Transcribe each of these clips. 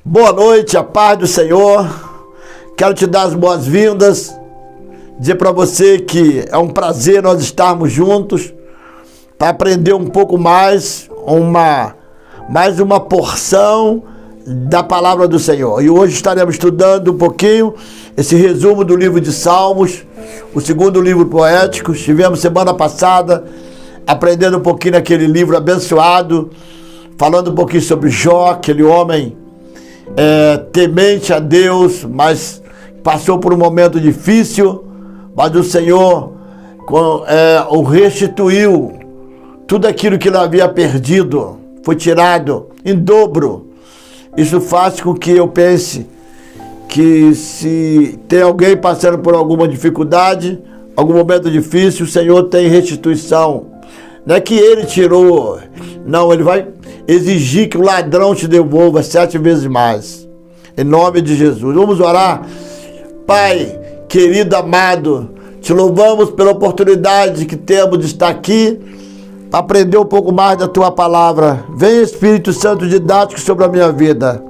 Boa noite, a paz do Senhor. Quero te dar as boas-vindas, dizer para você que é um prazer nós estarmos juntos para aprender um pouco mais uma porção da palavra do Senhor. E hoje estaremos estudando um pouquinho esse resumo do livro de Salmos, o segundo livro poético. Estivemos semana passada aprendendo um pouquinho daquele livro abençoado, falando um pouquinho sobre Jó, aquele homem temente a Deus, mas passou por um momento difícil, mas o Senhor o restituiu. Tudo aquilo que ele havia perdido foi tirado em dobro. Isso faz com que eu pense que se tem alguém passando por alguma dificuldade, algum momento difícil, o Senhor tem restituição. Não é que ele tirou, não, ele vai exigir que o ladrão te devolva 7 vezes mais. Em nome de Jesus. Vamos orar. Pai, querido, amado, te louvamos pela oportunidade que temos de estar aqui para aprender um pouco mais da tua palavra. Vem, Espírito Santo didático sobre a minha vida.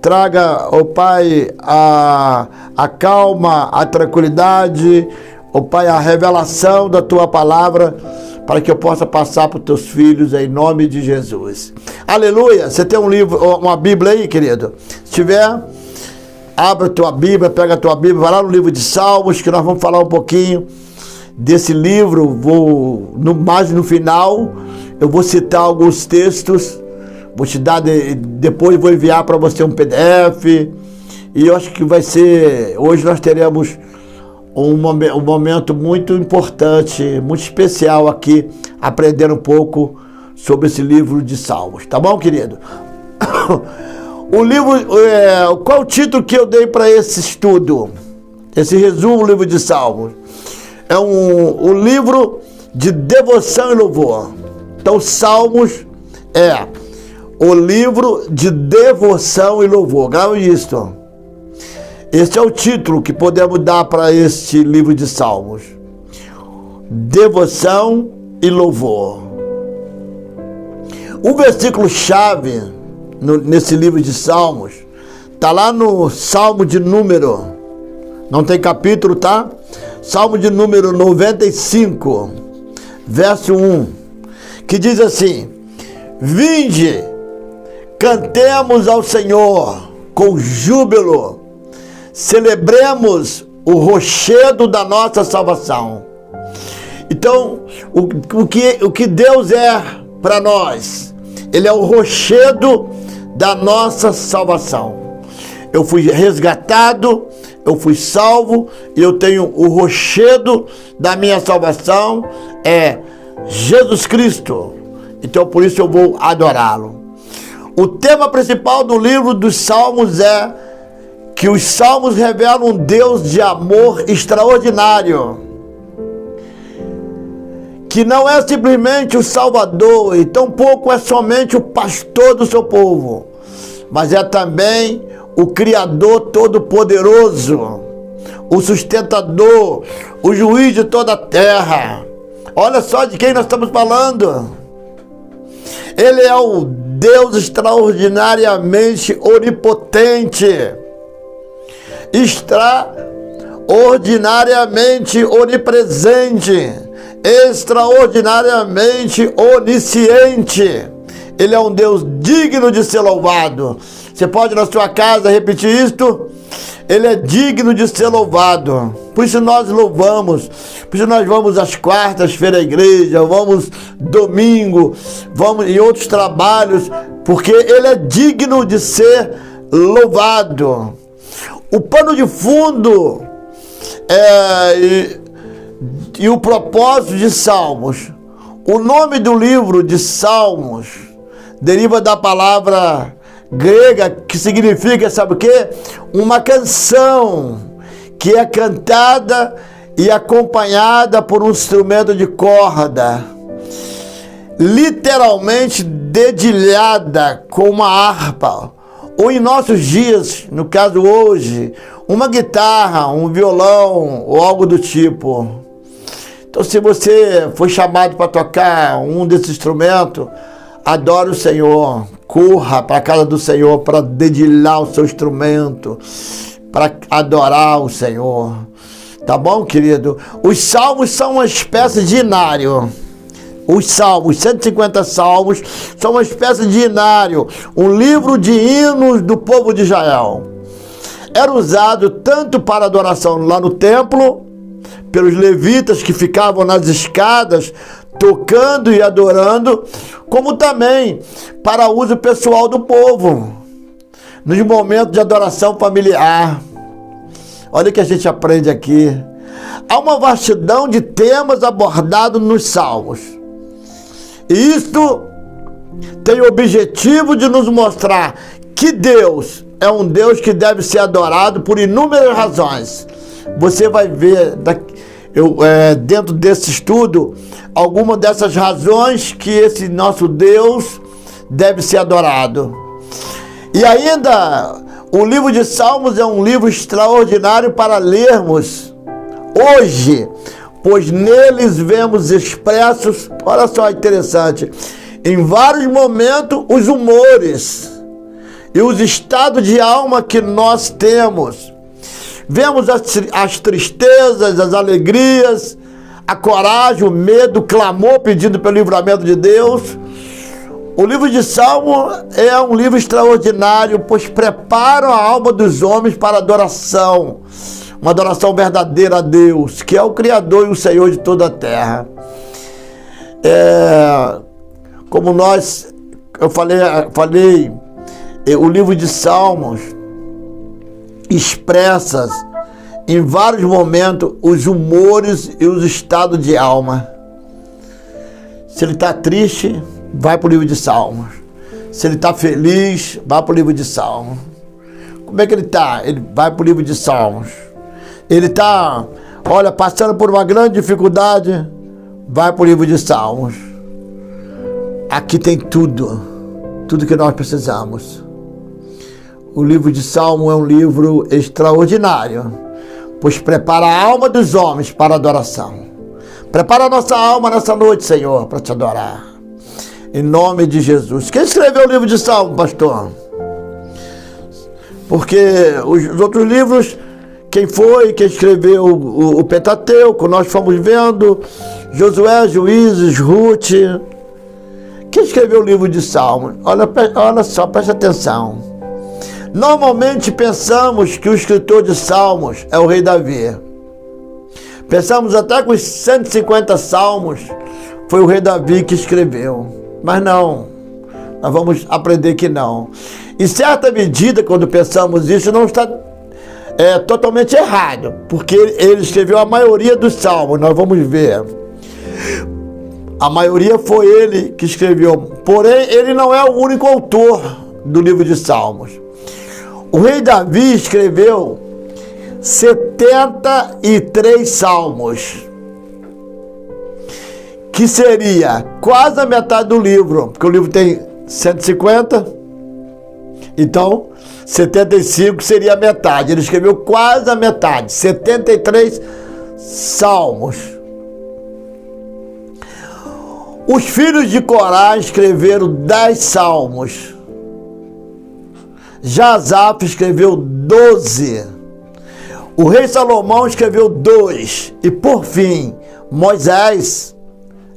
Traga, ó Pai, a calma, a tranquilidade, ó Pai, a revelação da tua palavra, para que eu possa passar para os teus filhos, em nome de Jesus. Aleluia! Você tem um livro, uma Bíblia aí, querido? Se tiver, abre a tua Bíblia, pega a tua Bíblia, vai lá no livro de Salmos, que nós vamos falar um pouquinho desse livro. Mais no final, eu vou citar alguns textos, vou te dar, depois vou enviar para você um PDF, e eu acho que vai ser, hoje nós teremos um momento muito importante, muito especial aqui, aprendendo um pouco sobre esse livro de Salmos. Tá bom, querido? O livro, qual é o título que eu dei para esse estudo? Esse resumo do livro de Salmos. É um livro de devoção e louvor. Então, Salmos é o livro de devoção e louvor. Grave isso. Esse é o título que podemos dar para este livro de Salmos. Devoção e louvor. O versículo-chave nesse livro de Salmos está lá no Salmo de número, não tem capítulo, tá? Salmo de número 95, verso 1, que diz assim: Vinde, cantemos ao Senhor com júbilo, celebremos o rochedo da nossa salvação. Então, o que Deus é para nós, Ele é o rochedo da nossa salvação. Eu fui resgatado, eu fui salvo, e eu tenho o rochedo da minha salvação, é Jesus Cristo. Então, por isso eu vou adorá-lo. O tema principal do livro dos Salmos é que os Salmos revelam um Deus de amor extraordinário, que não é simplesmente o Salvador, e tampouco é somente o pastor do seu povo, mas é também o Criador Todo-Poderoso, o sustentador, o juiz de toda a terra. Olha só de quem nós estamos falando. Ele é o Deus extraordinariamente onipotente, extraordinariamente onipresente, extraordinariamente onisciente. Ele é um Deus digno de ser louvado. Você pode na sua casa repetir isto? Ele é digno de ser louvado. Por isso nós louvamos. Por isso nós vamos às quartas-feiras à igreja, vamos domingo, vamos em outros trabalhos, porque Ele é digno de ser louvado. O pano de fundo e o propósito de Salmos. O nome do livro de Salmos deriva da palavra grega que significa, sabe o quê? Uma canção que é cantada e acompanhada por um instrumento de corda, literalmente dedilhada com uma harpa, ou em nossos dias, no caso hoje, uma guitarra, um violão ou algo do tipo. Então, se você foi chamado para tocar um desses instrumentos, Adore o Senhor, corra para a casa do Senhor para dedilhar o seu instrumento, para adorar o Senhor. Tá bom, querido? Os salmos são uma espécie de inário. Os salmos, 150 salmos, são uma espécie de inário, um livro de hinos do povo de Israel. Era usado tanto para adoração lá no templo, pelos levitas que ficavam nas escadas, tocando e adorando, como também para uso pessoal do povo, nos momentos de adoração familiar. Olha o que a gente aprende aqui. Há uma vastidão de temas abordados nos salmos. E isto tem o objetivo de nos mostrar que Deus é um Deus que deve ser adorado por inúmeras razões. Você vai ver dentro desse estudo algumas dessas razões que esse nosso Deus deve ser adorado. E ainda, o livro de Salmos é um livro extraordinário para lermos hoje, pois neles vemos expressos, olha só interessante, em vários momentos os humores e os estados de alma que nós temos. Vemos as tristezas, as alegrias, a coragem, o medo, o clamor pedindo pelo livramento de Deus. O livro de Salmo é um livro extraordinário, pois prepara a alma dos homens para a adoração. Uma adoração verdadeira a Deus, que é o Criador e o Senhor de toda a terra. Como eu falei, o livro de Salmos expressa em vários momentos os humores e os estados de alma. Se ele está triste, vai para o livro de Salmos. Se ele está feliz, vai para o livro de Salmos. Como é que ele está? Ele vai para o livro de Salmos. Ele está, passando por uma grande dificuldade, vai para o livro de Salmos. Aqui tem tudo que nós precisamos. O livro de Salmo é um livro extraordinário, pois prepara a alma dos homens para a adoração. Prepara a nossa alma nessa noite, Senhor, para te adorar. Em nome de Jesus. Quem escreveu o livro de Salmo, pastor? Porque os outros livros, quem escreveu o Pentateuco, nós fomos vendo, Josué, Juízes, Ruth. Quem escreveu o livro de Salmo? Olha só, presta atenção. Normalmente pensamos que o escritor de Salmos é o rei Davi. Pensamos até que os 150 Salmos foi o rei Davi que escreveu. Mas não, nós vamos aprender que não. Em certa medida, quando pensamos isso, não está totalmente errado, porque ele escreveu a maioria dos Salmos, nós vamos ver. A maioria foi ele que escreveu, porém ele não é o único autor do livro de Salmos. O rei Davi escreveu 73 salmos, que seria quase a metade do livro, porque o livro tem 150, então 75 seria a metade. Ele escreveu quase a metade, 73 salmos. Os filhos de Corá escreveram 10 salmos. Já Asaf escreveu 12. O rei Salomão escreveu 2. E por fim, Moisés,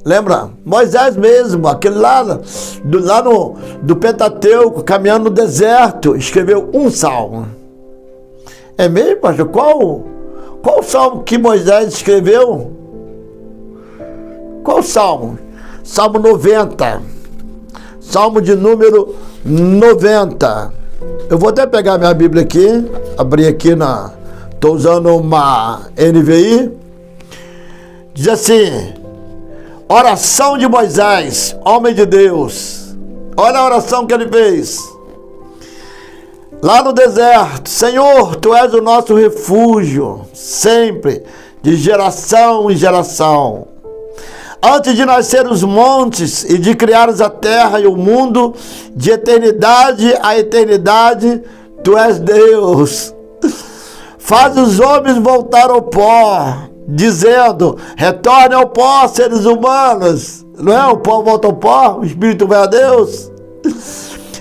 lembra? Moisés mesmo, aquele lá do Pentateuco, caminhando no deserto, escreveu 1 salmo. É mesmo, pastor? Qual salmo que Moisés escreveu? Qual salmo? Salmo 90. Salmo de número 90. Eu vou até pegar minha Bíblia aqui, abrir aqui estou usando uma NVI. Diz assim: oração de Moisés, homem de Deus. Olha a oração que ele fez lá no deserto. Senhor, tu és o nosso refúgio, sempre, de geração em geração. Antes de nascer os montes e de criares a terra e o mundo, de eternidade a eternidade, tu és Deus. Faz os homens voltar ao pó, dizendo: retorne ao pó, seres humanos. Não é? O pó volta ao pó, o espírito vai a Deus.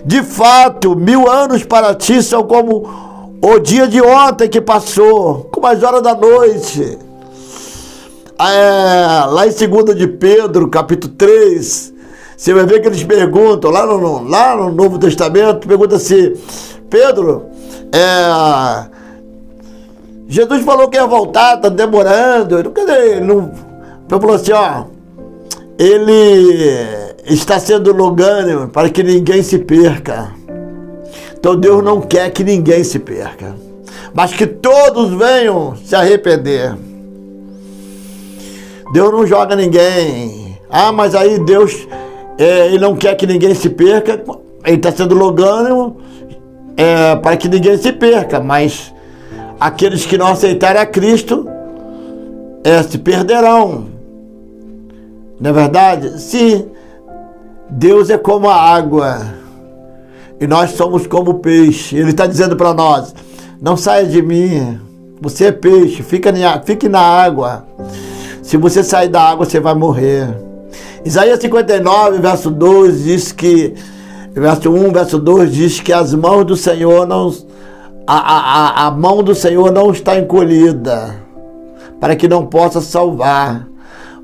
De fato, 1000 anos para ti são como o dia de ontem que passou, como as horas da noite. Lá em 2 de Pedro, capítulo 3, você vai ver que eles perguntam, lá no Novo Testamento, pergunta assim: Pedro, Jesus falou que ia voltar, está demorando. Ele falou assim, ó, ele está sendo longânimo para que ninguém se perca. Então Deus não quer que ninguém se perca, mas que todos venham se arrepender. Deus não joga ninguém. Mas aí Deus, ele não quer que ninguém se perca. Ele está sendo longânimo para que ninguém se perca, mas aqueles que não aceitarem a Cristo se perderão. Não é verdade? Sim. Deus é como a água e nós somos como o peixe. Ele está dizendo para nós: não saia de mim, você é peixe, fique na água. Se você sair da água, você vai morrer. Isaías 59, verso 2 diz que, verso 1, verso 2 diz que as mãos do Senhor não, a mão do Senhor não está encolhida para que não possa salvar,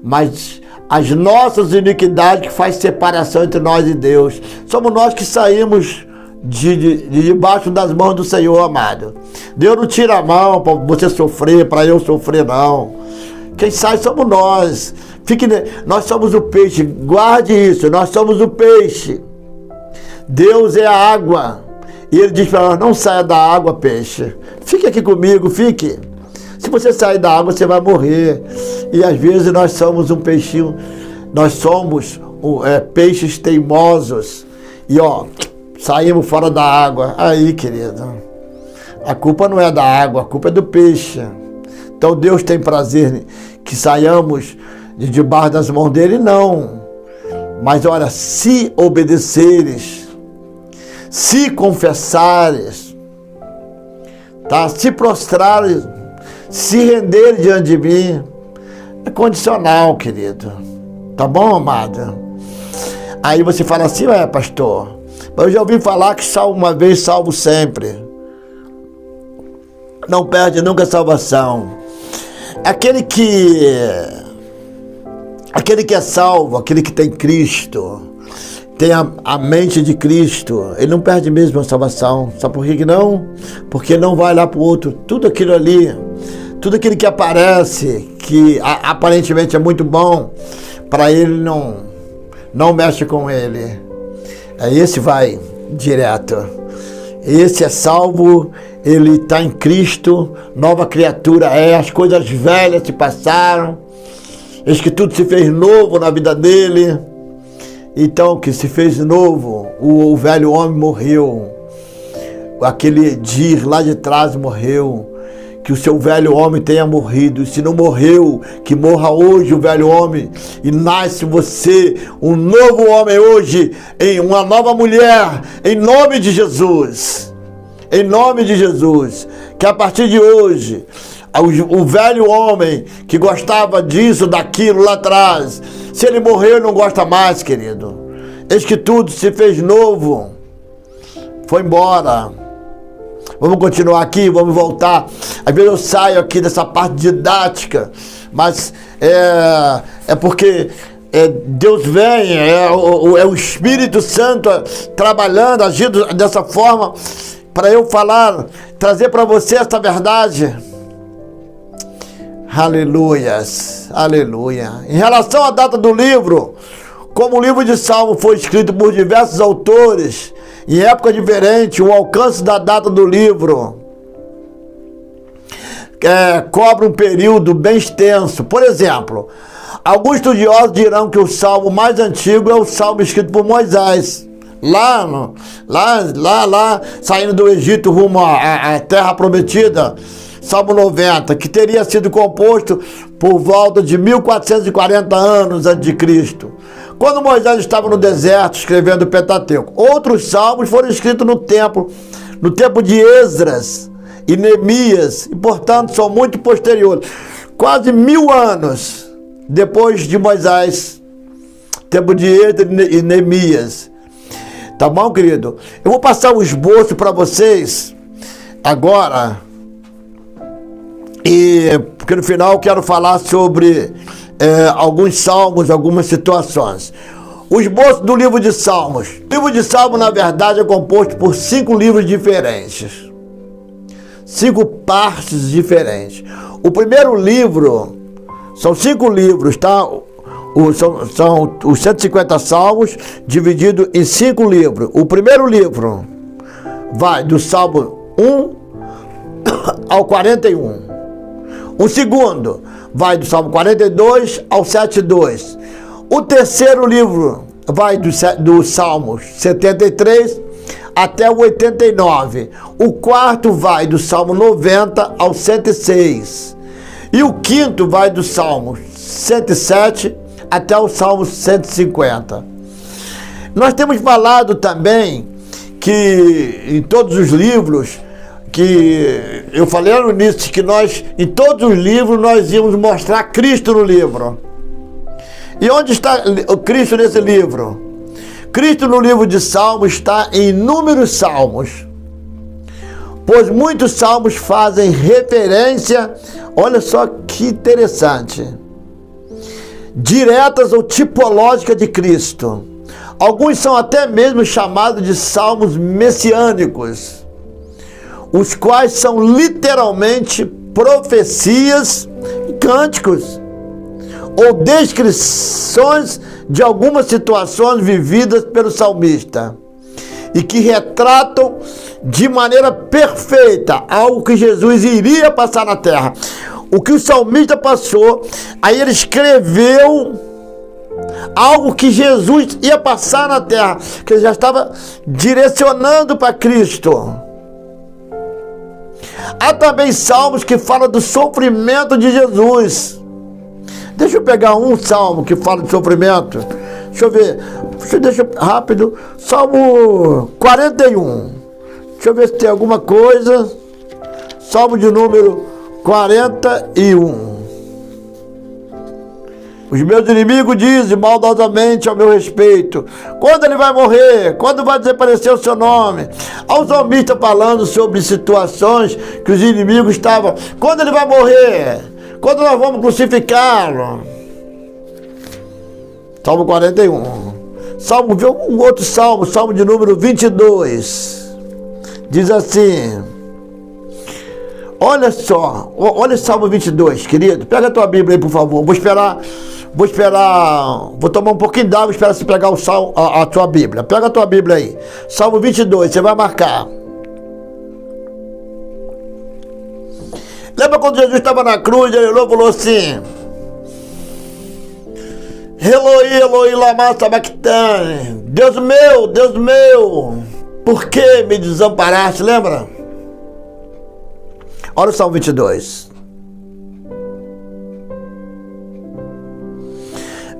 mas as nossas iniquidades que faz separação entre nós e Deus. Somos nós que saímos de debaixo das mãos do Senhor, amado. Deus não tira a mão para você sofrer, para eu sofrer, não. Quem sai somos nós. Nós somos o peixe, guarde isso, nós somos o peixe. Deus é a água. E ele diz para nós: não saia da água, peixe. Fique aqui comigo, fique. Se você sair da água, você vai morrer. E às vezes nós somos um peixinho, nós somos peixes teimosos. E saímos fora da água. Aí, querido, a culpa não é da água, a culpa é do peixe. Então Deus tem prazer que saiamos de debaixo das mãos dele? Não. Mas olha, se obedeceres, se confessares, tá? Se prostrares, se renderes diante de mim, é condicional, querido. Tá bom, amada? Aí você fala assim: pastor, mas eu já ouvi falar que salvo uma vez, salvo sempre. Não perde nunca a salvação. Aquele que é salvo, aquele que tem Cristo, tem a mente de Cristo, ele não perde mesmo a salvação. Sabe por que não? Porque não vai lá para o outro. Tudo aquilo ali, tudo aquilo que aparece, que aparentemente é muito bom, para ele não mexe com ele. Esse vai direto. Esse é salvo, ele está em Cristo, nova criatura as coisas velhas se passaram, eis que tudo se fez novo na vida dele. Então, o que se fez novo, o velho homem morreu, aquele dir lá de trás morreu. Que o seu velho homem tenha morrido. Se não morreu, que morra hoje o velho homem e nasce você, um novo homem hoje, em uma nova mulher, em nome de Jesus. Em nome de Jesus. Que a partir de hoje, o velho homem que gostava disso, daquilo lá atrás, se ele morreu, não gosta mais, querido. Eis que tudo se fez novo. Foi embora. Vamos continuar aqui, vamos voltar. Às vezes eu saio aqui dessa parte didática, mas é porque Deus vem, é o Espírito Santo trabalhando, agindo dessa forma, para eu falar, trazer para você essa verdade. Aleluias, aleluia. Em relação à data do livro, como o livro de Salmo foi escrito por diversos autores, em época diferente, o alcance da data do livro cobre um período bem extenso. Por exemplo, alguns estudiosos dirão que o salmo mais antigo é o salmo escrito por Moisés, lá saindo do Egito rumo à terra prometida, Salmo 90, que teria sido composto por volta de 1440 anos antes de Cristo, quando Moisés estava no deserto escrevendo o Pentateuco. Outros salmos foram escritos no tempo de Esdras e Neemias, e portanto são muito posteriores. quase 1000 anos depois de Moisés, tempo de Êxodo e Neemias. Tá bom, querido? Eu vou passar um esboço para vocês agora, porque no final eu quero falar sobre alguns salmos, algumas situações. O esboço do livro de Salmos. O livro de Salmos, na verdade, é composto por 5 livros diferentes. 5 partes diferentes. O primeiro livro, são 5 livros, tá? São os 150 salmos, divididos em 5 livros. O primeiro livro vai do Salmo 1 ao 41. O segundo vai do Salmo 42 ao 7:2. O terceiro livro vai do Salmo 73 até o 89. O quarto vai do Salmo 90 ao 106. E o quinto vai do Salmo 107 até o Salmo 150. Nós temos falado também que em todos os livros, que eu falei no início, que nós, em todos os livros, nós íamos mostrar Cristo no livro. E onde está o Cristo nesse livro? Cristo no livro de Salmos está em inúmeros salmos, pois muitos salmos fazem referência, olha só que interessante, diretas ou tipológicas de Cristo. Alguns são até mesmo chamados de salmos messiânicos, os quais são literalmente profecias e cânticos, ou descrições de algumas situações vividas pelo salmista, e que retratam de maneira perfeita algo que Jesus iria passar na terra. O que o salmista passou, aí ele escreveu algo que Jesus ia passar na terra, que ele já estava direcionando para Cristo. Há também salmos que falam do sofrimento de Jesus. Deixa eu pegar um salmo que fala de sofrimento. Deixa eu ver. Deixa rápido. Salmo 41. Deixa eu ver se tem alguma coisa. Salmo de número 41. Os meus inimigos dizem maldosamente ao meu respeito: quando ele vai morrer? Quando vai desaparecer o seu nome? Há um salmista falando sobre situações que os inimigos estavam: quando ele vai morrer? Quando nós vamos crucificá-lo? Salmo 41. Salmo, um outro salmo, salmo de número 22. Diz assim, olha só, olha o salmo 22, querido. Pega a tua Bíblia aí, por favor. Vou esperar, vou tomar um pouquinho d'água e esperar você pegar a tua Bíblia. Pega a tua Bíblia aí. Salmo 22, você vai marcar. Lembra quando Jesus estava na cruz, ele falou assim: Eloi, Eloi, lama sabachthani. Deus meu, por que me desamparaste? Lembra? Olha o Salmo 22.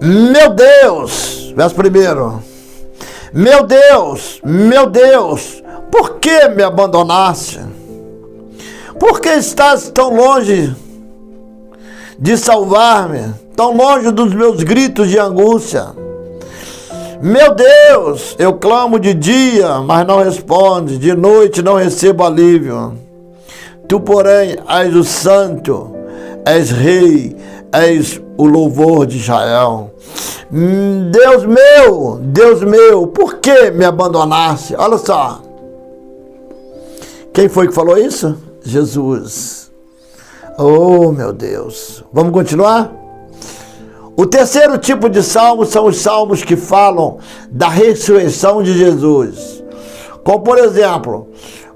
Meu Deus, verso 1. Meu Deus, por que me abandonaste? Por que estás tão longe de salvar-me? Tão longe dos meus gritos de angústia? Meu Deus, eu clamo de dia, mas não responde. De noite não recebo alívio. Tu, porém, és o santo, és rei, és o louvor de Israel. Deus meu, por que me abandonaste? Olha só. Quem foi que falou isso? Jesus. Oh, meu Deus. Vamos continuar? O terceiro tipo de salmos são os salmos que falam da ressurreição de Jesus. Como, por exemplo,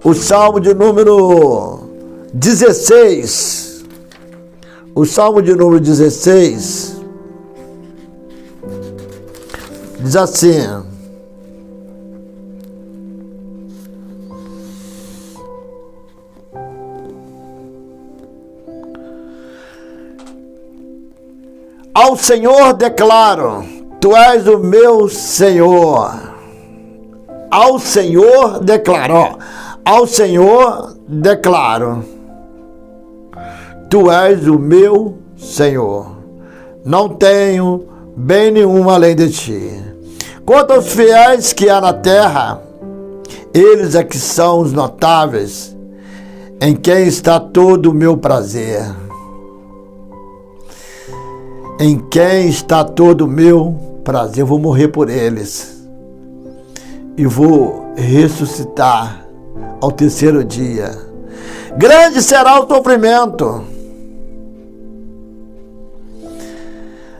o salmo de número 16. O salmo de número 16 diz assim: ao Senhor declaro, tu és o meu Senhor. Ao Senhor declaro, ao Senhor declaro, tu és o meu Senhor. Não tenho bem nenhum além de ti. Quanto aos fiéis que há na terra, eles é que são os notáveis, em quem está todo o meu prazer. Em quem está todo o meu prazer. Eu vou morrer por eles e vou ressuscitar ao terceiro dia. Grande será o sofrimento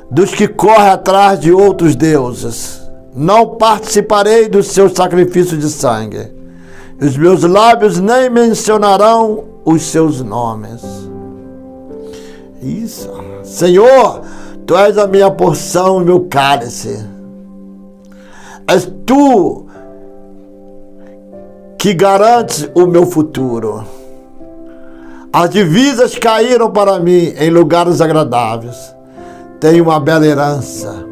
dos que correm atrás de outros deuses. Não participarei dos seus sacrifícios de sangue. Os meus lábios nem mencionarão os seus nomes. Isso. Senhor, tu és a minha porção e meu cálice. És tu que garantes o meu futuro. As divisas caíram para mim em lugares agradáveis. Tenho uma bela herança.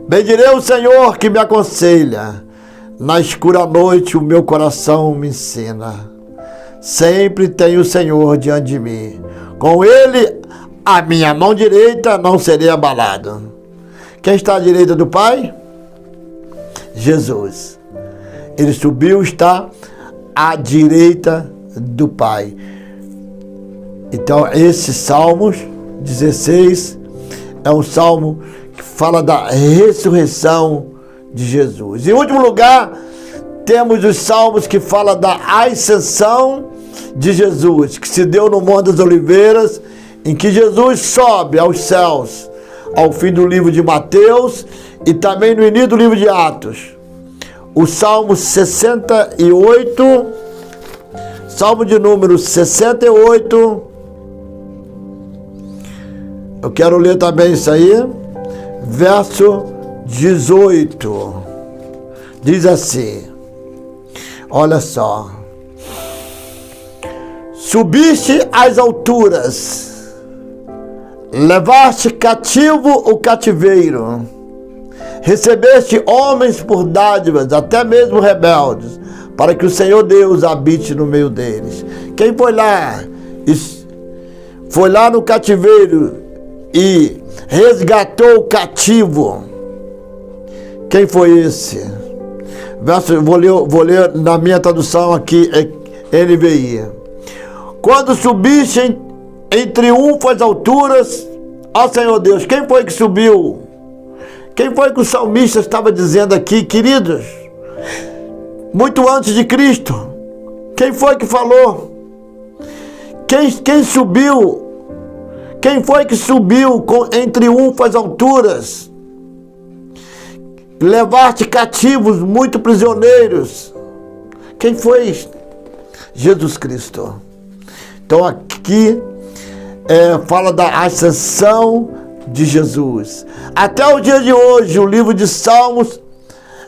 Bendirei o Senhor que me aconselha. Na escura noite o meu coração me ensina. Sempre tenho o Senhor diante de mim. Com Ele, a minha mão direita, não serei abalado. Quem está à direita do Pai? Jesus. Ele subiu, está à direita do Pai. Então, esse Salmos 16 é um salmo que fala da ressurreição de Jesus. Em último lugar, temos os salmos que falam da ascensão de Jesus, que se deu no Monte das Oliveiras, em que Jesus sobe aos céus, ao fim do livro de Mateus e também no início do livro de Atos. O Salmo 68, Salmo de número 68, eu quero ler também isso aí, verso 18, diz assim, olha só: subiste às alturas, levaste cativo o cativeiro, recebeste homens por dádivas, até mesmo rebeldes, para que o Senhor Deus habite no meio deles. Quem foi lá? Foi lá no cativeiro e resgatou o cativo. Quem foi esse? Verso, vou ler na minha tradução aqui, NVI. Quando subiste em triunfo às alturas, ó Senhor Deus, quem foi que subiu? Quem foi que o salmista estava dizendo aqui, queridos? Muito antes de Cristo. Quem foi que falou? Quem subiu? Quem foi que subiu em triunfo às alturas? Levaste cativos, muito prisioneiros. Quem foi? Jesus Cristo. Então aqui fala da ascensão de Jesus. Até o dia de hoje, o livro de Salmos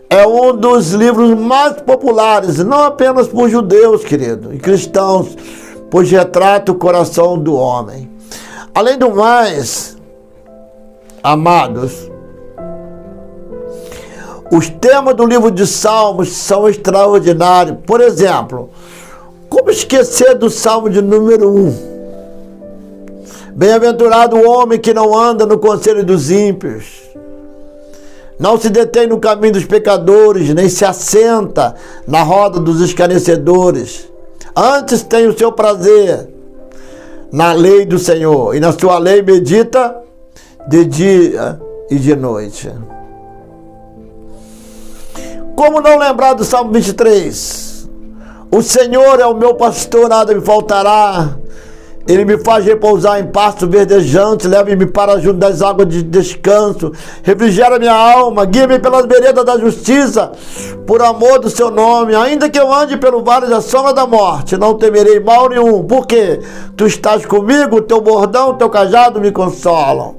é um dos livros mais populares, não apenas por judeus, querido, e cristãos, pois retrata o coração do homem. Além do mais, amados, os temas do livro de Salmos são extraordinários. Por exemplo, como esquecer do Salmo de número 1? Bem-aventurado o homem que não anda no conselho dos ímpios, não se detém no caminho dos pecadores, nem se assenta na roda dos escarnecedores. Antes tem o seu prazer na lei do Senhor, e na sua lei medita de dia e de noite. Como não lembrar do Salmo 23? O Senhor é o meu pastor, nada me faltará. Ele me faz repousar em pasto verdejante, leva-me para junto das águas de descanso, refrigera minha alma, guia-me pelas veredas da justiça, por amor do seu nome. Ainda que eu ande pelo vale da sombra da morte, não temerei mal nenhum, porque tu estás comigo, teu bordão, teu cajado me consolam.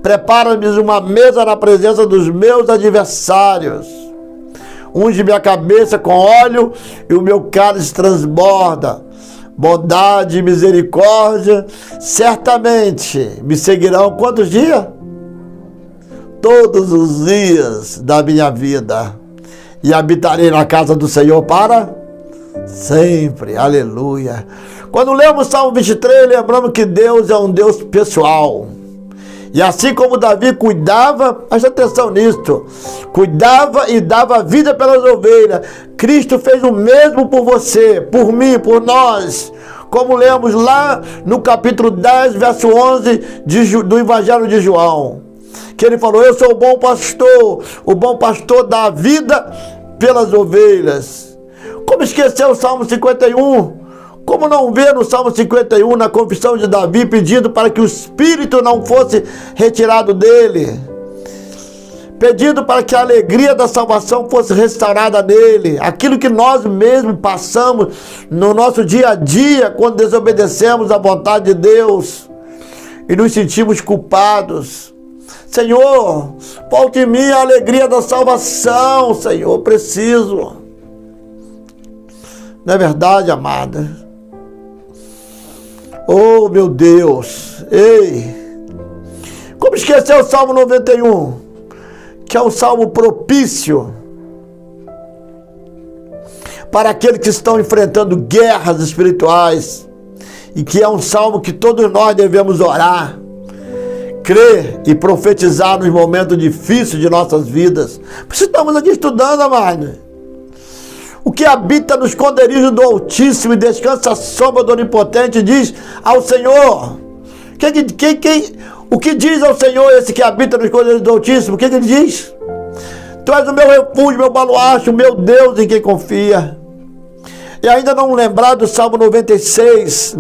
Prepara-me uma mesa na presença dos meus adversários. Unge minha cabeça com óleo e o meu cálice transborda. Bondade e misericórdia certamente me seguirão quantos dias? Todos os dias da minha vida. E habitarei na casa do Senhor para Sempre, aleluia. Quando lemos o Salmo 23, lembramos que Deus é um Deus pessoal. E assim como Davi cuidava, presta atenção nisso, cuidava e dava vida pelas ovelhas, Cristo fez o mesmo por você, por mim, por nós. Como lemos lá no capítulo 10, verso 11 do Evangelho de João. Que ele falou, eu sou o bom pastor dá vida pelas ovelhas. Como esquecer o Salmo 51? Como não ver no Salmo 51, na confissão de Davi, pedindo para que o Espírito não fosse retirado dele? Pedindo para que a alegria da salvação fosse restaurada nele. Aquilo que nós mesmos passamos no nosso dia a dia, quando desobedecemos à vontade de Deus e nos sentimos culpados. Senhor, volte em mim a alegria da salvação, Senhor, preciso. Não é verdade, amada? Oh, meu Deus! Ei! Como esquecer o Salmo 91? Que é um salmo propício para aqueles que estão enfrentando guerras espirituais. E que é um salmo que todos nós devemos orar, crer e profetizar nos momentos difíceis de nossas vidas. Por isso estamos aqui estudando, amado. O que habita no esconderijo do Altíssimo e descansa à sombra do Onipotente diz ao Senhor. O que diz ao Senhor esse que habita no esconderijo do Altíssimo? O que ele diz? Tu és o meu refúgio, meu baluarte, o meu Deus em quem confia. E ainda não lembrar do Salmo 96,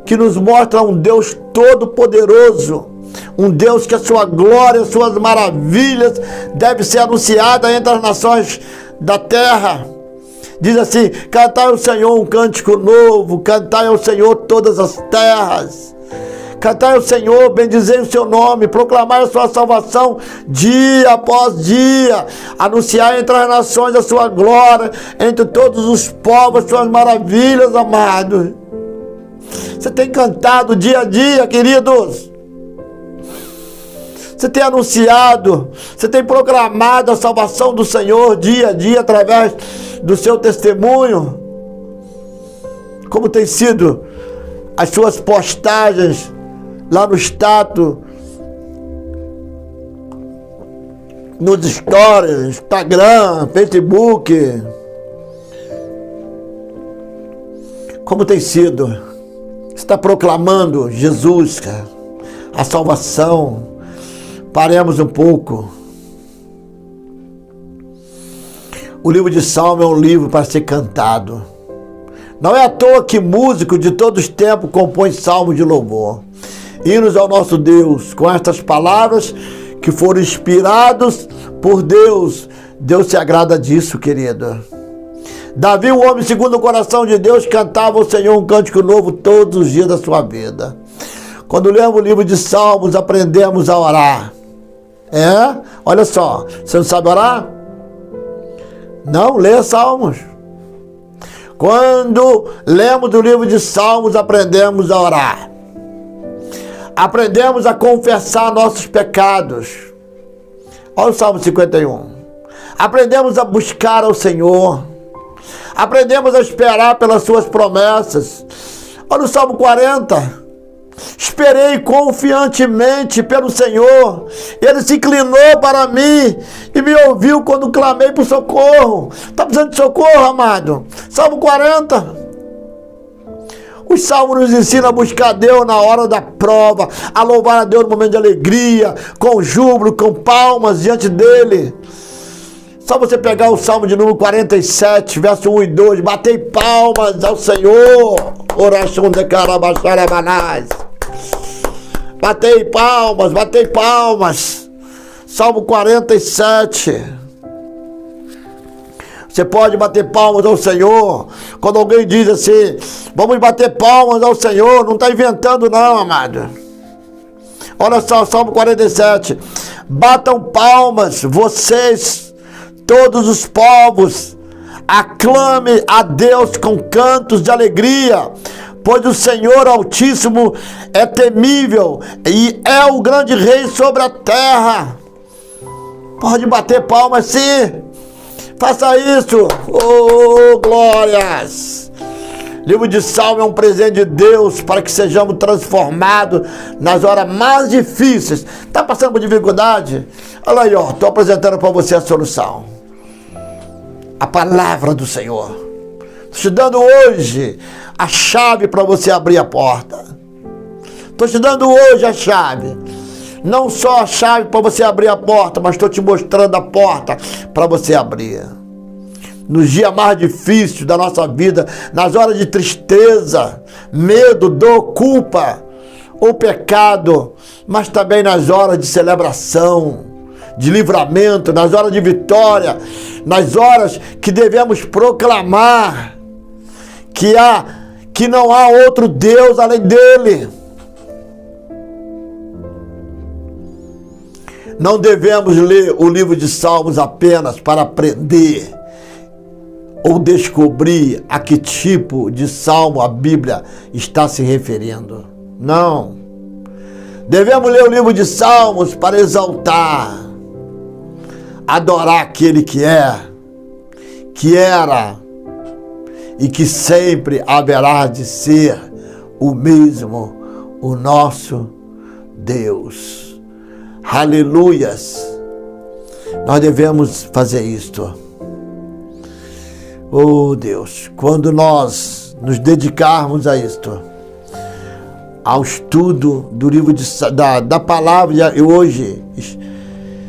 que nos mostra um Deus todo-poderoso. Um Deus que a sua glória, as suas maravilhas deve ser anunciada entre as nações da terra. Diz assim, cantai ao Senhor um cântico novo, cantai ao Senhor todas as terras. Cantai ao Senhor, bendizei o seu nome, proclamai a sua salvação dia após dia, anunciar entre as nações a sua glória, entre todos os povos as suas maravilhas, amados. Você tem cantado dia a dia, queridos? Você tem anunciado, você tem proclamado a salvação do Senhor dia a dia através do seu testemunho? Como tem sido as suas postagens lá no status, nos stories, Instagram, Facebook? Como tem sido? Você está proclamando Jesus, cara, a salvação? Paremos um pouco. O livro de Salmo é um livro para ser cantado. Não é à toa que músicos de todos os tempos compõem salmos de louvor. Hinos ao nosso Deus, com estas palavras que foram inspirados por Deus. Deus se agrada disso, querido. Davi, o homem segundo o coração de Deus, cantava ao Senhor um cântico novo todos os dias da sua vida. Quando lemos o livro de Salmos, aprendemos a orar. Olha só, você não sabe orar? Não, leia Salmos. Quando lemos o livro de Salmos, aprendemos a orar. Aprendemos a confessar nossos pecados. Olha o Salmo 51. Aprendemos a buscar ao Senhor. Aprendemos a esperar pelas suas promessas. Olha o Salmo 40. Esperei confiantemente pelo Senhor. Ele se inclinou para mim e me ouviu quando clamei por socorro. Está precisando de socorro, amado? Salmo 40. Os salmos nos ensinam a buscar a Deus na hora da prova, a louvar a Deus no momento de alegria, com júbilo, com palmas diante dele. Só você pegar o Salmo de número 47, verso 1 e 2, batei palmas ao Senhor. Oração de carabaxarabanás. Batei palmas. Salmo 47. Você pode bater palmas ao Senhor. Quando alguém diz assim, vamos bater palmas ao Senhor, não está inventando não, amado. Olha só, Salmo 47. Batam palmas, vocês, todos os povos, aclame a Deus com cantos de alegria, pois o Senhor Altíssimo é temível e é o grande rei sobre a terra. Pode bater palmas sim. Faça isso. Oh, glórias! Livro de Salmo é um presente de Deus para que sejamos transformados nas horas mais difíceis. Está passando por dificuldade? Olha aí, ó, estou apresentando para você a solução. A palavra do Senhor. Estou te dando hoje a chave para você abrir a porta. Estou te dando hoje a chave. Não só a chave para você abrir a porta, mas estou te mostrando a porta para você abrir. Nos dias mais difíceis da nossa vida, nas horas de tristeza, medo, dor, culpa ou pecado, mas também nas horas de celebração, de livramento, nas horas de vitória, nas horas que devemos proclamar que não há outro Deus além dele. Não devemos ler o livro de Salmos apenas para aprender ou descobrir a que tipo de salmo a Bíblia está se referindo. Não. Devemos ler o livro de Salmos para exaltar, adorar aquele que é, que era e que sempre haverá de ser o mesmo, o nosso Deus. Aleluias! Nós devemos fazer isto. Oh Deus, quando nós nos dedicarmos a isto, ao estudo do livro da palavra, e hoje,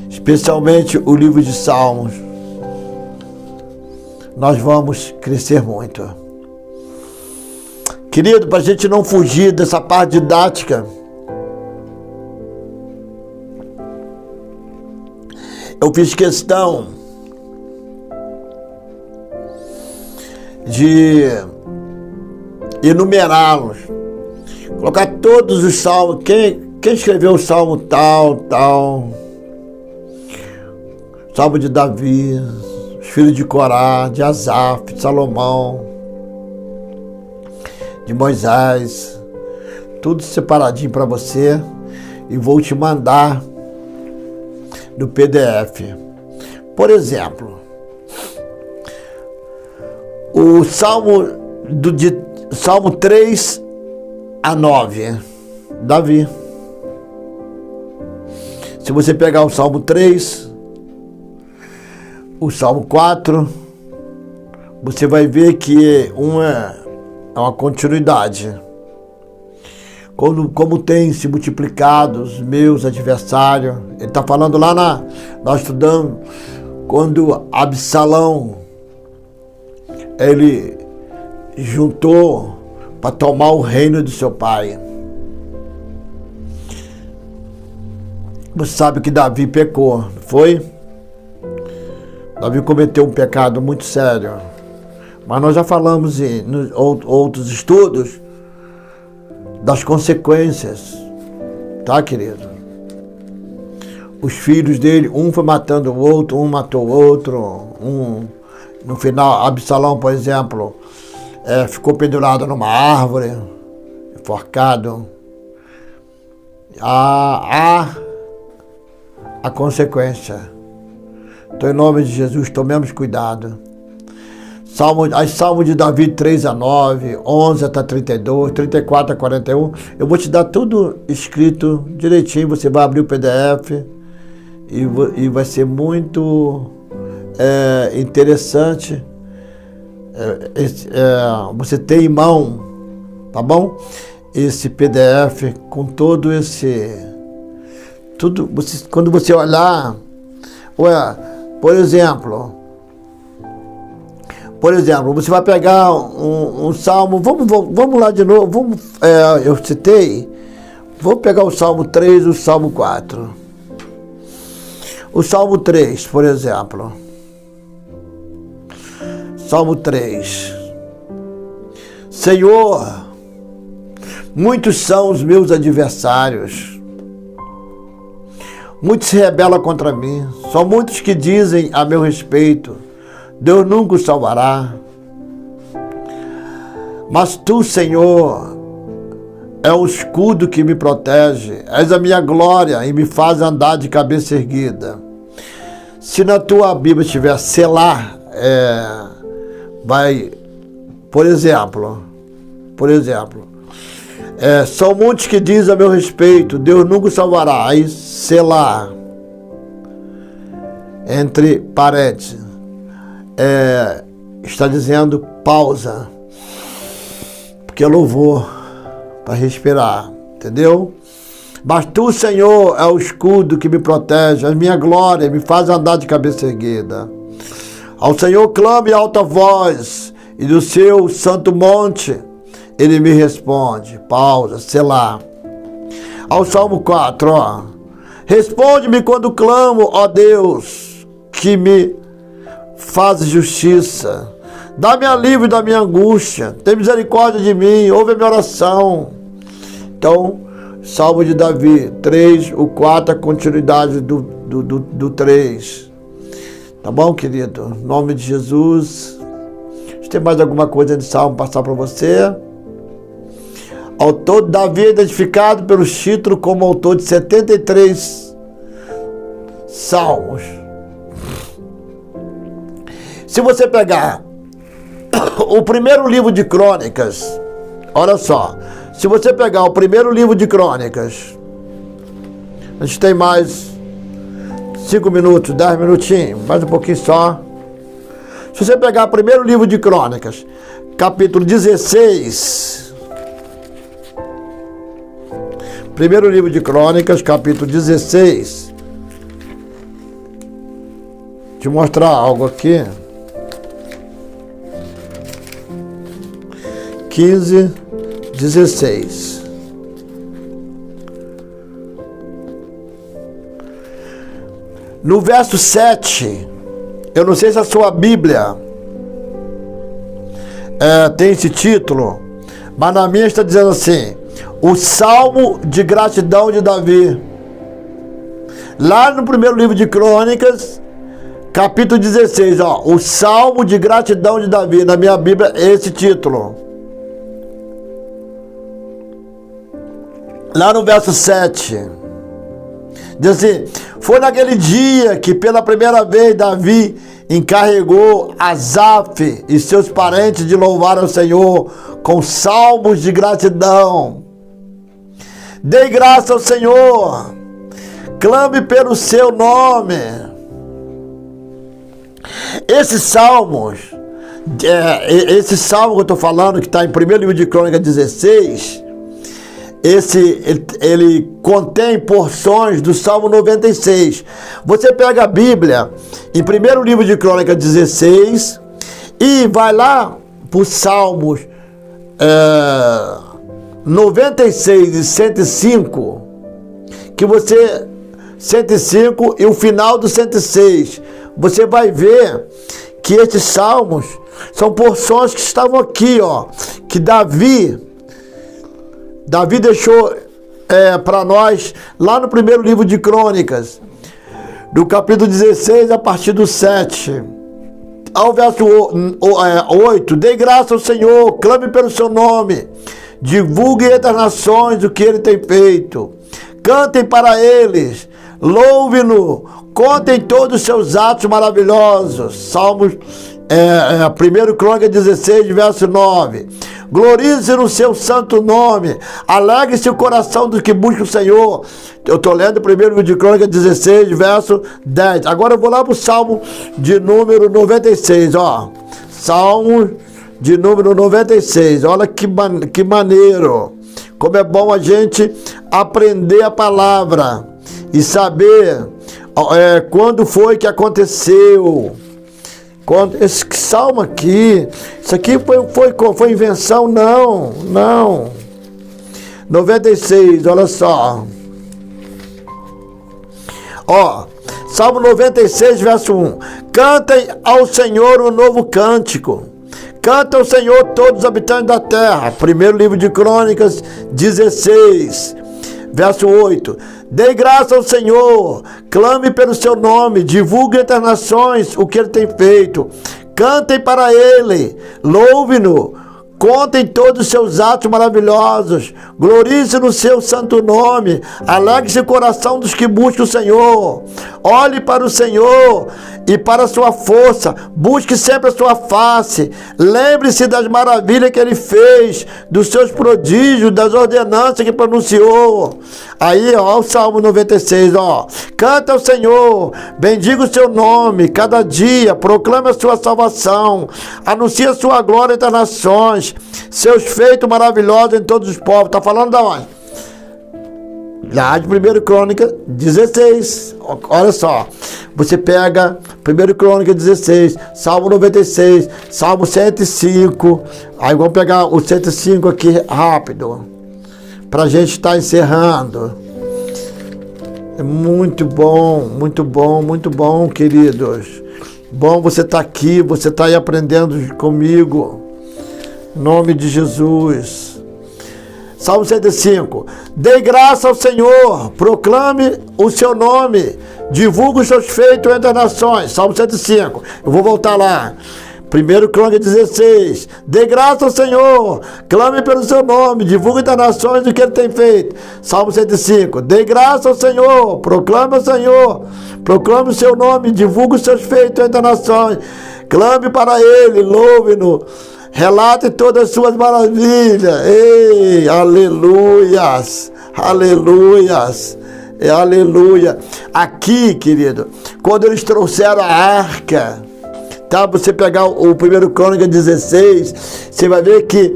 especialmente o livro de Salmos, nós vamos crescer muito. Querido, para a gente não fugir dessa parte didática, eu fiz questão de enumerá-los, colocar todos os salmos, quem escreveu o salmo tal, salmo de Davi, os filhos de Corá, de Asaf, de Salomão, de Moisés, tudo separadinho para você, e vou te mandar no PDF. Por exemplo, o Salmo 3 a 9, Davi. Se você pegar o Salmo 3, o Salmo 4, você vai ver que é uma continuidade. Como tem se multiplicado os meus adversários. Ele está falando lá nós estudamos, quando Absalão, ele juntou para tomar o reino de seu pai. Você sabe que Davi pecou, não foi? Davi cometeu um pecado muito sério. Mas nós já falamos em outros estudos das consequências, tá, querido? Os filhos dele, um foi matando o outro, um matou o outro, no final, Absalão, por exemplo, ficou pendurado numa árvore, enforcado. A consequência. Então, em nome de Jesus, tomemos cuidado. Salmo de Davi 3 a 9, 11 até 32, 34 a 41. Eu vou te dar tudo escrito direitinho. Você vai abrir o PDF e vai ser muito interessante. Você ter em mão, tá bom? Esse PDF com todo esse... quando você olhar... Por exemplo, você vai pegar um salmo, vamos lá de novo, eu citei, vou pegar o Salmo 3 e o Salmo 4. O Salmo 3, por exemplo. Salmo 3. Senhor, muitos são os meus adversários, muitos se rebelam contra mim, são muitos que dizem a meu respeito, Deus nunca o salvará. Mas tu, Senhor, é o escudo que me protege, és a minha glória e me faz andar de cabeça erguida. Se na tua Bíblia tiver selar, vai, por exemplo, são muitos que dizem a meu respeito, Deus nunca salvará. Aí selar, entre parênteses, está dizendo pausa, porque é louvor para respirar, entendeu? Mas tu, Senhor, é o escudo que me protege, a minha glória, me faz andar de cabeça erguida. Ao Senhor clame em alta voz, e do seu santo monte Ele me responde. Pausa, selar. Ao Salmo 4, ó. Responde-me quando clamo, ó Deus, que me faz justiça. Dá-me alívio da minha angústia. Tem misericórdia de mim, ouve a minha oração. Então, Salmo de Davi 3, o 4, a continuidade do 3. Tá bom, querido? Em nome de Jesus. Se tem mais alguma coisa de Salmo passar para você. Autor de Davi é identificado pelo título como autor de 73 salmos. Se você pegar o primeiro livro de Crônicas, olha só. Se você pegar o primeiro livro de Crônicas, a gente tem mais 5 minutos, 10 minutinhos, mais um pouquinho só. Se você pegar o primeiro livro de Crônicas, capítulo 16, primeiro livro de Crônicas, capítulo 16, deixa eu mostrar algo aqui. 15, 16. No verso 7, eu não sei se a sua Bíblia tem esse título, mas na minha está dizendo assim: o Salmo de Gratidão de Davi. Lá no primeiro livro de Crônicas, capítulo 16, ó, o Salmo de Gratidão de Davi. Na minha Bíblia é esse título. Lá no verso 7, diz assim: foi naquele dia que pela primeira vez Davi encarregou Asaf e seus parentes de louvar ao Senhor com salmos de gratidão. Dei graça ao Senhor, clame pelo seu nome. Esses salmos, esse salmo que eu estou falando, que está em 1º livro de Crônicas 16, ele contém porções do Salmo 96. Você pega a Bíblia em 1º livro de Crônicas 16 e vai lá para os Salmos 96 e 105, que você 105 e o final do 106, você vai ver que esses salmos são porções que estavam aqui, ó, que Davi deixou para nós lá no primeiro livro de Crônicas, do capítulo 16, a partir do 7 ao verso 8. Dê graça ao Senhor, clame pelo seu nome, divulgue entre as nações o que ele tem feito, cantem para eles, louve-no, contem todos os seus atos maravilhosos. Salmos 1 Crônicas 16, verso 9. Glorize no seu santo nome, alegre-se o coração dos que buscam o Senhor. Eu estou lendo o 1º livro de Crônicas 16, verso 10. Agora eu vou lá para o Salmo de número 96, ó. Salmo de número 96. Olha que maneiro. Como é bom a gente aprender a palavra e saber quando foi que aconteceu. Esse salmo aqui, isso aqui foi invenção? Não. 96, olha só. Ó, Salmo 96, verso 1. Cantem ao Senhor um novo cântico. Canta ao Senhor todos os habitantes da terra. 1º livro de Crônicas 16, verso 8. Dê graça ao Senhor, clame pelo seu nome, divulgue entre as nações o que ele tem feito. Cantem para ele, louve-no, Contem todos os seus atos maravilhosos. Glorize no seu santo nome. Alegre-se o coração dos que buscam o Senhor. Olhe para o Senhor e para a sua força. Busque sempre a sua face. Lembre-se das maravilhas que Ele fez, dos seus prodígios, das ordenanças que pronunciou. Aí, ó, o Salmo 96, ó. Canta ao Senhor, bendiga o seu nome, cada dia, proclame a sua salvação, anuncie a sua glória entre as nações, seus feitos maravilhosos em todos os povos. Está falando da onde? Lá de 1 Crônica 16. Olha só. Você pega 1 Crônica 16, Salmo 96, Salmo 105. Aí vamos pegar o 105 aqui rápido, para a gente estar encerrando. É muito bom, muito bom, muito bom, queridos. Bom você estar aqui, você está aí aprendendo comigo. Em nome de Jesus. Salmo 105. Dê graça ao Senhor, proclame o seu nome, divulgue os seus feitos entre as nações. Salmo 105. Eu vou voltar lá. 1 Crônica 16. Dê graça ao Senhor, clame pelo seu nome, divulgue entre as nações o que Ele tem feito. Salmo 105. Dê graça ao Senhor, proclame ao Senhor, proclame o seu nome, divulgue os seus feitos entre as nações. Clame para Ele, louve-no, relate todas as suas maravilhas. Ei, aleluias, aleluias, aleluia. Aqui, querido, quando eles trouxeram a arca, tá? Você pegar o 1 Crônica 16, você vai ver que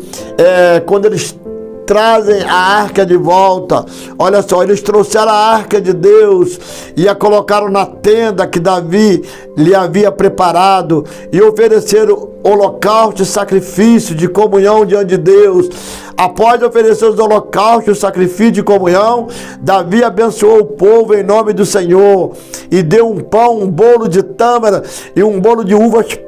quando eles trazem a arca de volta, olha só, eles trouxeram a arca de Deus e a colocaram na tenda que Davi lhe havia preparado e ofereceram holocausto e sacrifício de comunhão diante de Deus. Após oferecer os holocaustos e sacrifício de comunhão, Davi abençoou o povo em nome do Senhor e deu um pão, um bolo de tâmara e um bolo de uvas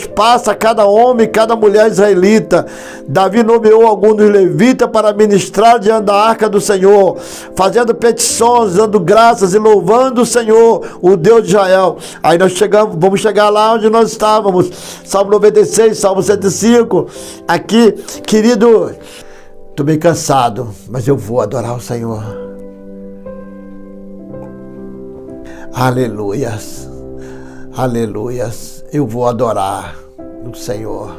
passa a cada homem e cada mulher israelita. Davi nomeou alguns dos levitas para ministrar diante da arca do Senhor, fazendo petições, dando graças e louvando o Senhor, o Deus de Israel. Aí nós vamos chegar lá onde nós estávamos. Salmo 96, Salmo 105. Aqui, querido, estou bem cansado, mas eu vou adorar o Senhor. Aleluias, aleluias. Eu vou adorar o Senhor.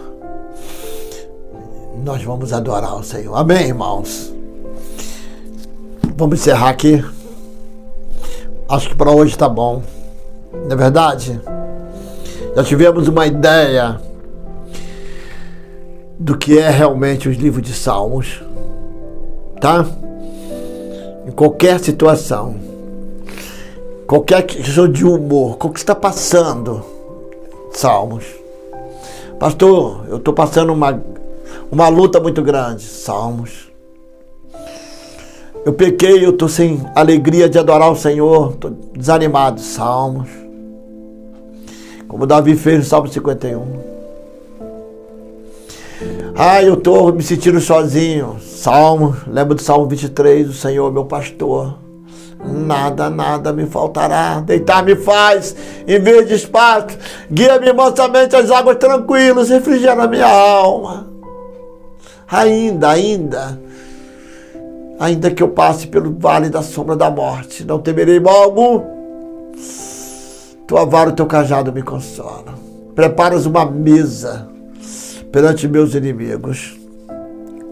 Nós vamos adorar o Senhor. Amém, irmãos? Vamos encerrar aqui. Acho que para hoje está bom. Não é verdade? Já tivemos uma ideia do que é realmente os livros de Salmos. Tá? Em qualquer situação. Qualquer questão de humor. O que está passando? Salmos. Pastor, eu estou passando uma luta muito grande. Salmos. Eu pequei, eu estou sem alegria de adorar o Senhor, estou desanimado. Salmos. Como Davi fez no Salmo 51. Eu estou me sentindo sozinho. Salmos. Lembra do Salmo 23, o Senhor é meu pastor. Nada, nada me faltará. Deitar-me faz em verde espaço. Guia-me mansamente às águas tranquilas. Refrigera a minha alma. Ainda que eu passe pelo vale da sombra da morte, não temerei mal algum. Tua vara e teu cajado me consolam. Preparas uma mesa perante meus inimigos.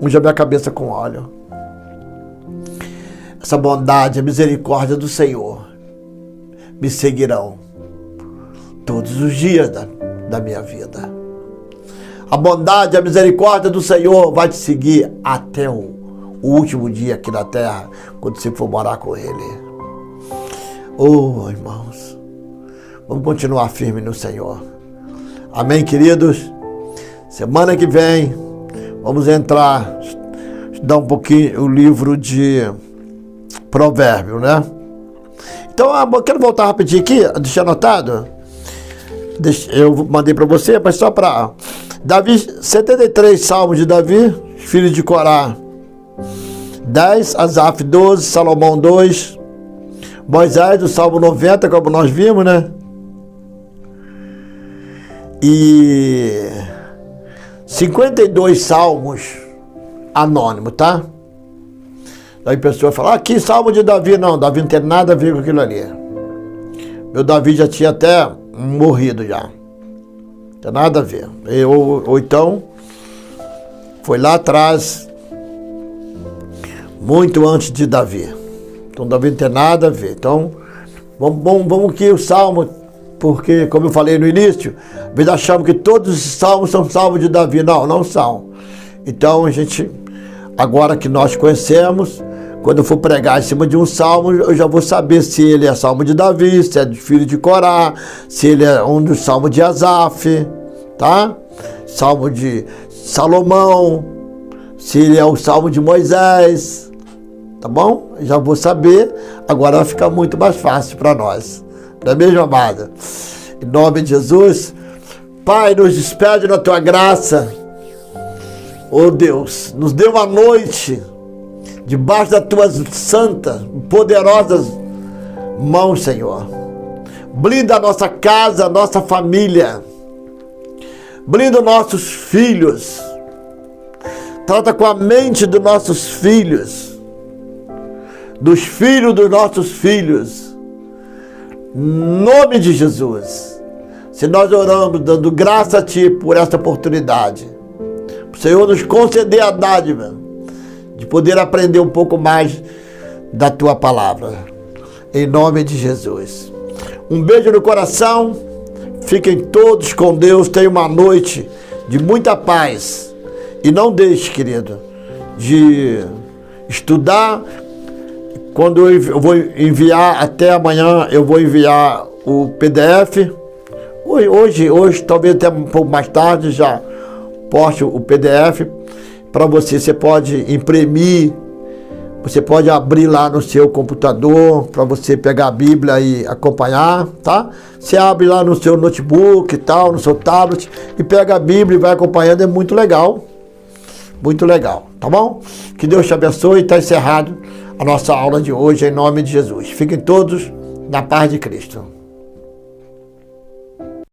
Unja minha cabeça com óleo. Essa bondade, a misericórdia do Senhor me seguirão todos os dias da minha vida. A bondade, a misericórdia do Senhor vai te seguir até o último dia aqui na terra, quando você for morar com Ele. Oh, irmãos, vamos continuar firme no Senhor. Amém, queridos? Semana que vem, vamos estudar um pouquinho o livro de Provérbio, né? Então, eu quero voltar rapidinho aqui, deixa anotado. Eu mandei para você, mas só para Davi, 73 salmos de Davi, filho de Corá. 10, Asaf 12, Salomão 2, Moisés do Salmo 90, como nós vimos, né? E 52 salmos anônimos, tá? Aí a pessoa fala, aqui salmo de Davi. Não, Davi não tem nada a ver com aquilo ali. Meu Davi já tinha até morrido já. Não tem nada a ver. Ou então, foi lá atrás, muito antes de Davi. Então Davi não tem nada a ver. Então, vamos que o salmo, porque, como eu falei no início, às vezes achamos que todos os salmos são salmos de Davi. Não, não são. Então, a gente, agora que nós conhecemos, quando eu for pregar em cima de um salmo, eu já vou saber se ele é salmo de Davi, se é de filho de Corá, se ele é um dos salmos de Asaf, tá? Salmo de Salomão, se ele é o salmo de Moisés, tá bom? Já vou saber, agora vai ficar muito mais fácil para nós. Não é mesmo, amada? Em nome de Jesus, Pai, nos despede na tua graça. Oh Deus, nos dê uma noite debaixo das tuas santas, poderosas mãos, Senhor. Blinda a nossa casa, a nossa família. Blinda os nossos filhos. Trata com a mente dos nossos filhos. Dos filhos dos nossos filhos. Em nome de Jesus. Se nós oramos, dando graça a Ti por esta oportunidade. O Senhor nos conceder a dádiva de poder aprender um pouco mais da Tua palavra. Em nome de Jesus. Um beijo no coração. Fiquem todos com Deus. Tenham uma noite de muita paz. E não deixe, querido, de estudar. Quando eu vou enviar, até amanhã, eu vou enviar o PDF. Hoje, talvez até um pouco mais tarde, já poste o PDF para você. Você pode imprimir, você pode abrir lá no seu computador para você pegar a Bíblia e acompanhar, tá? Você abre lá no seu notebook e tal, no seu tablet e pega a Bíblia e vai acompanhando, é muito legal. Muito legal, tá bom? Que Deus te abençoe. Está encerrado a nossa aula de hoje em nome de Jesus. Fiquem todos na paz de Cristo.